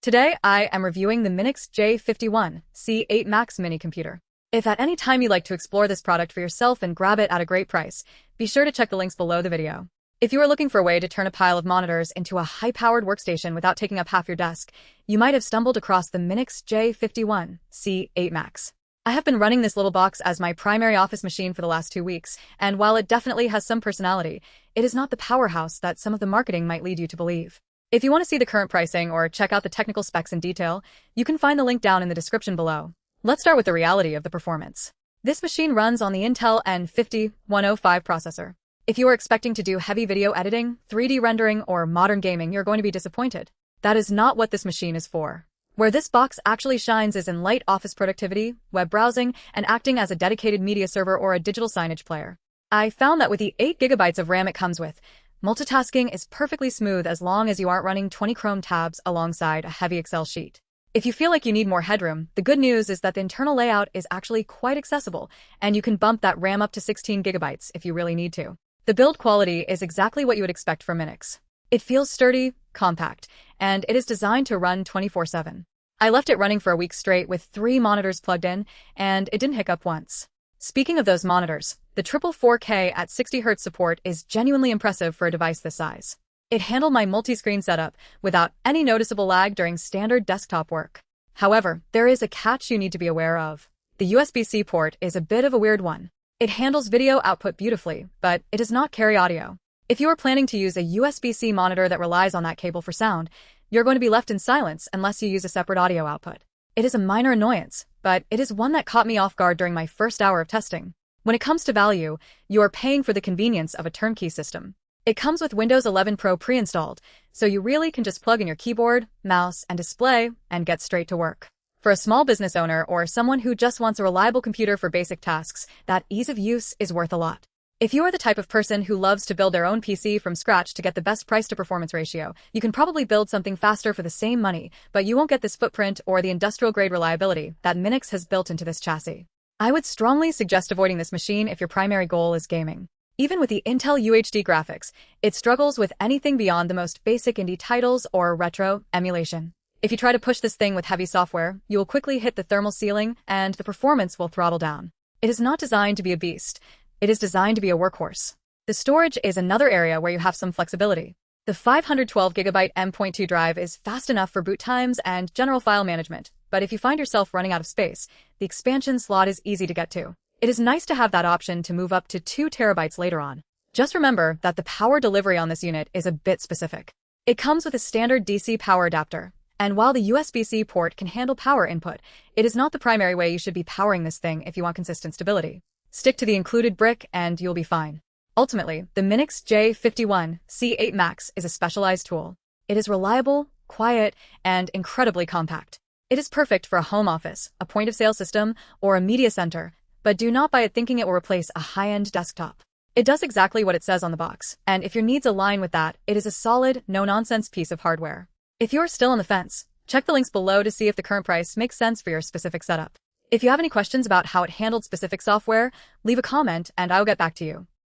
Today, I am reviewing the MINIX J51-C8 Max mini computer. If at any time you'd like to explore this product for yourself and grab it at a great price, be sure to check the links below the video. If you are looking for a way to turn a pile of monitors into a high-powered workstation without taking up half your desk, you might have stumbled across the MINIX J51-C8 Max. I have been running this little box as my primary office machine for the last 2 weeks, and while it definitely has some personality, it is not the powerhouse that some of the marketing might lead you to believe. If you want to see the current pricing or check out the technical specs in detail, you can find the link down in the description below. Let's start with the reality of the performance. This machine runs on the Intel N5105 processor. If you are expecting to do heavy video editing, 3D rendering, or modern gaming, you're going to be disappointed. That is not what this machine is for. Where this box actually shines is in light office productivity, web browsing, and acting as a dedicated media server or a digital signage player. I found that with the 8 GB of RAM it comes with, multitasking is perfectly smooth as long as you aren't running 20 Chrome tabs alongside a heavy Excel sheet. If you feel like you need more headroom, the good news is that the internal layout is actually quite accessible, and you can bump that RAM up to 16 GB if you really need to. The build quality is exactly what you would expect from MINIX. It feels sturdy, compact, and it is designed to run 24/7. I left it running for a week straight with 3 monitors plugged in, and it didn't hiccup once. Speaking of those monitors, the triple 4K at 60 Hz support is genuinely impressive for a device this size. It handled my multi-screen setup without any noticeable lag during standard desktop work. However, there is a catch you need to be aware of. The USB-C port is a bit of a weird one. It handles video output beautifully, but it does not carry audio. If you are planning to use a USB-C monitor that relies on that cable for sound, you're going to be left in silence unless you use a separate audio output. It is a minor annoyance, but it is one that caught me off guard during my first hour of testing. When it comes to value, you are paying for the convenience of a turnkey system. It comes with Windows 11 Pro pre-installed, so you really can just plug in your keyboard, mouse, and display and get straight to work. For a small business owner or someone who just wants a reliable computer for basic tasks, that ease of use is worth a lot. If you are the type of person who loves to build their own PC from scratch to get the best price-to-performance ratio, you can probably build something faster for the same money, but you won't get this footprint or the industrial-grade reliability that MINIX has built into this chassis. I would strongly suggest avoiding this machine if your primary goal is gaming. Even with the Intel UHD graphics, it struggles with anything beyond the most basic indie titles or retro emulation. If you try to push this thing with heavy software, you will quickly hit the thermal ceiling and the performance will throttle down. It is not designed to be a beast. It is designed to be a workhorse. The storage is another area where you have some flexibility. The 512 GB M.2 drive is fast enough for boot times and general file management, but if you find yourself running out of space, the expansion slot is easy to get to. It is nice to have that option to move up to 2 TB later on. Just remember that the power delivery on this unit is a bit specific. It comes with a standard DC power adapter, and while the USB-C port can handle power input, it is not the primary way you should be powering this thing if you want consistent stability. Stick to the included brick and you'll be fine. Ultimately, the MINIX J51-C8 Max is a specialized tool. It is reliable, quiet, and incredibly compact. It is perfect for a home office, a point-of-sale system, or a media center, but do not buy it thinking it will replace a high-end desktop. It does exactly what it says on the box, and if your needs align with that, it is a solid, no-nonsense piece of hardware. If you're still on the fence, check the links below to see if the current price makes sense for your specific setup. If you have any questions about how it handled specific software, leave a comment and I'll get back to you.